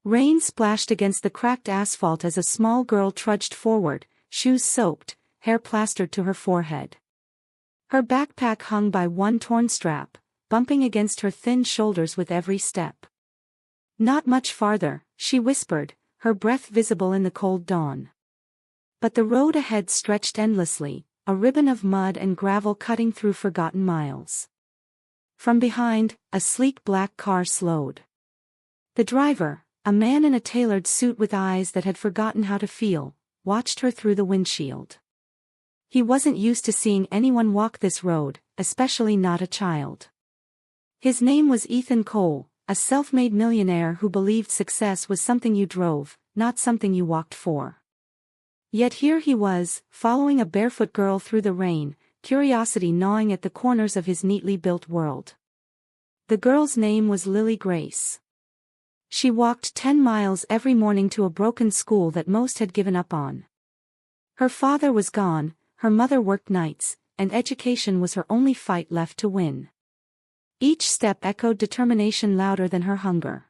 Rain splashed against the cracked asphalt as a small girl trudged forward, shoes soaked, hair plastered to her forehead. Her backpack hung by one torn strap, bumping against her thin shoulders with every step. "Not much farther," she whispered, her breath visible in the cold dawn. But the road ahead stretched endlessly, a ribbon of mud and gravel cutting through forgotten miles. From behind, a sleek black car slowed. The driver, a man in a tailored suit with eyes that had forgotten how to feel, watched her through the windshield. He wasn't used to seeing anyone walk this road, especially not a child. His name was Ethan Cole, a self-made millionaire who believed success was something you drove, not something you walked for. Yet here he was, following a barefoot girl through the rain, curiosity gnawing at the corners of his neatly built world. The girl's name was Lily Grace. She walked 10 miles every morning to a broken school that most had given up on. Her father was gone, her mother worked nights, and education was her only fight left to win. Each step echoed determination louder than her hunger.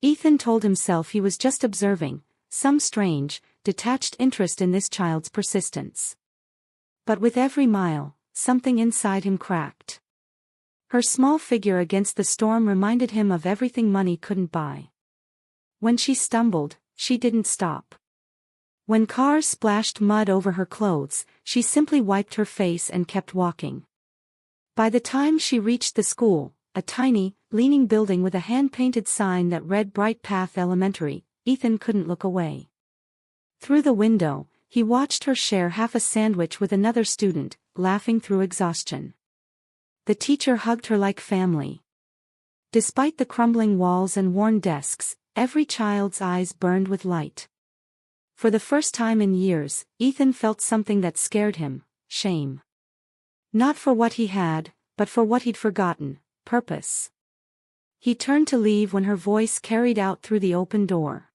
Ethan told himself he was just observing, some strange, detached interest in this child's persistence. But with every mile, something inside him cracked. Her small figure against the storm reminded him of everything money couldn't buy. When she stumbled, she didn't stop. When cars splashed mud over her clothes, she simply wiped her face and kept walking. By the time she reached the school, a tiny, leaning building with a hand-painted sign that read Bright Path Elementary, Ethan couldn't look away. Through the window, he watched her share half a sandwich with another student, laughing through exhaustion. The teacher hugged her like family. Despite the crumbling walls and worn desks, every child's eyes burned with light. For the first time in years, Ethan felt something that scared him: shame. Not for what he had, but for what he'd forgotten: purpose. He turned to leave when her voice carried out through the open door.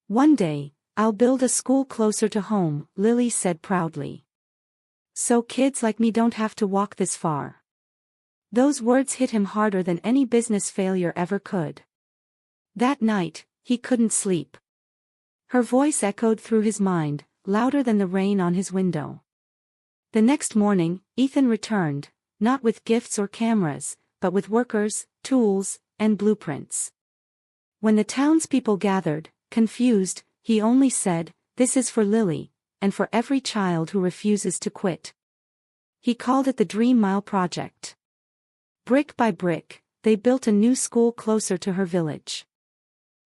"One day, I'll build a school closer to home," Lily said proudly. "So kids like me don't have to walk this far." Those words hit him harder than any business failure ever could. That night, he couldn't sleep. Her voice echoed through his mind, louder than the rain on his window. The next morning, Ethan returned, not with gifts or cameras, but with workers, tools, and blueprints. When the townspeople gathered, confused, he only said, "This is for Lily, and for every child who refuses to quit." He called it the Dream Mile Project. Brick by brick, they built a new school closer to her village.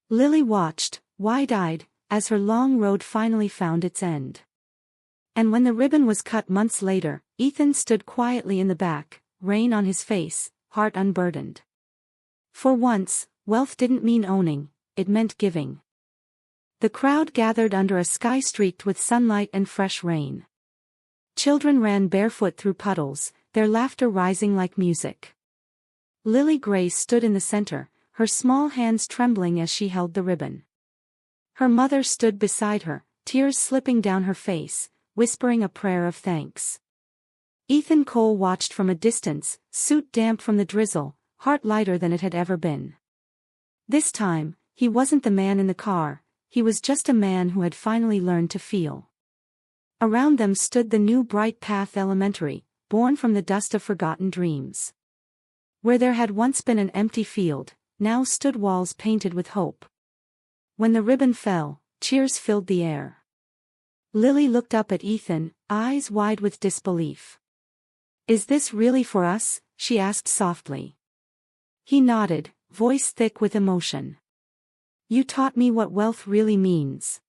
Lily watched, wide-eyed, as her long road finally found its end. And when the ribbon was cut months later, Ethan stood quietly in the back, rain on his face, heart unburdened. For once, wealth didn't mean owning, it meant giving. The crowd gathered under a sky streaked with sunlight and fresh rain. Children ran barefoot through puddles, their laughter rising like music. Lily Grace stood in the center, her small hands trembling as she held the ribbon. Her mother stood beside her, tears slipping down her face, whispering a prayer of thanks. Ethan Cole watched from a distance, suit damp from the drizzle, heart lighter than it had ever been. This time, he wasn't the man in the car, he was just a man who had finally learned to feel. Around them stood the new Bright Path Elementary, born from the dust of forgotten dreams. Where there had once been an empty field, now stood walls painted with hope. When the ribbon fell, cheers filled the air. Lily looked up at Ethan, eyes wide with disbelief. "Is this really for us?" she asked softly. He nodded, voice thick with emotion. "You taught me what wealth really means."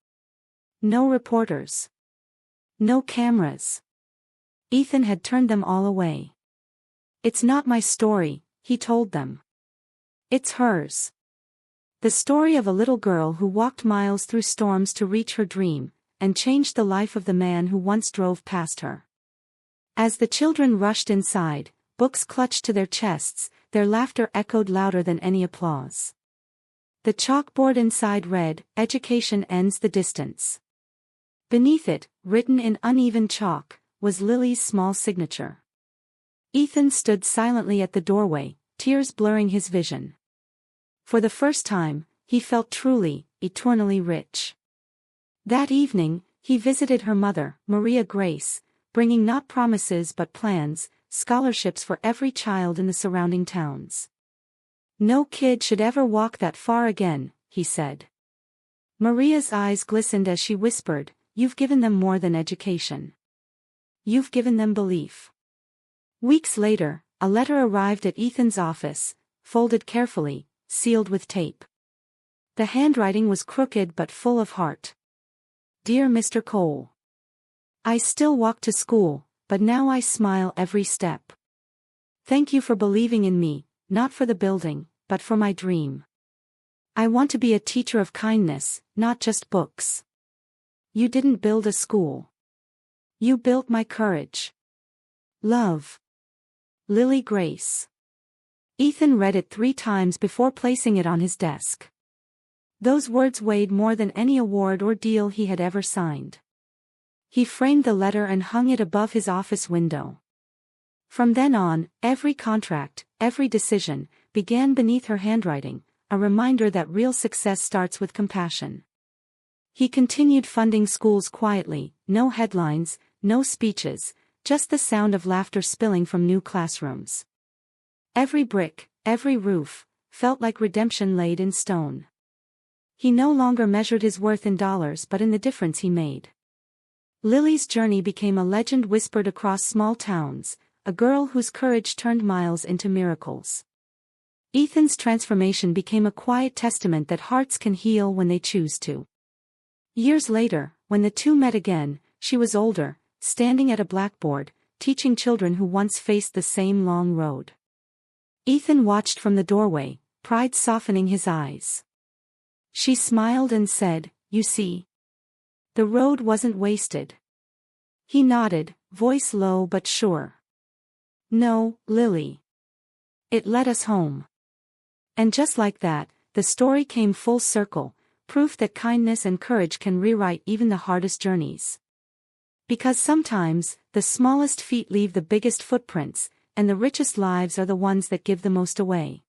No reporters. No cameras. Ethan had turned them all away. "It's not my story," he told them. "It's hers. The story of a little girl who walked miles through storms to reach her dream, and changed the life of the man who once drove past her." As the children rushed inside, books clutched to their chests, their laughter echoed louder than any applause. The chalkboard inside read, "Education ends the distance." Beneath it, written in uneven chalk, was Lily's small signature. Ethan stood silently at the doorway, tears blurring his vision. For the first time, he felt truly, eternally rich. That evening, he visited her mother, Maria Grace, bringing not promises but plans, scholarships for every child in the surrounding towns. "No kid should ever walk that far again," he said. Maria's eyes glistened as she whispered, "You've given them more than education. You've given them belief." Weeks later, a letter arrived at Ethan's office, folded carefully, sealed with tape. The handwriting was crooked but full of heart. "Dear Mr. Cole. I still walk to school, but now I smile every step. Thank you for believing in me, not for the building, but for my dream. I want to be a teacher of kindness, not just books. You didn't build a school. You built my courage. Love. Lily Grace." Ethan read it 3 times before placing it on his desk. Those words weighed more than any award or deal he had ever signed. He framed the letter and hung it above his office window. From then on, every contract, every decision, began beneath her handwriting, a reminder that real success starts with compassion. He continued funding schools quietly, no headlines, no speeches, just the sound of laughter spilling from new classrooms. Every brick, every roof, felt like redemption laid in stone. He no longer measured his worth in dollars but in the difference he made. Lily's journey became a legend whispered across small towns, a girl whose courage turned miles into miracles. Ethan's transformation became a quiet testament that hearts can heal when they choose to. Years later, when the two met again, she was older, standing at a blackboard, teaching children who once faced the same long road. Ethan watched from the doorway, pride softening his eyes. She smiled and said, "You see? The road wasn't wasted." He nodded, voice low but sure. "No, Lily. It led us home." And just like that, the story came full circle, proof that kindness and courage can rewrite even the hardest journeys. Because sometimes, the smallest feet leave the biggest footprints, and the richest lives are the ones that give the most away.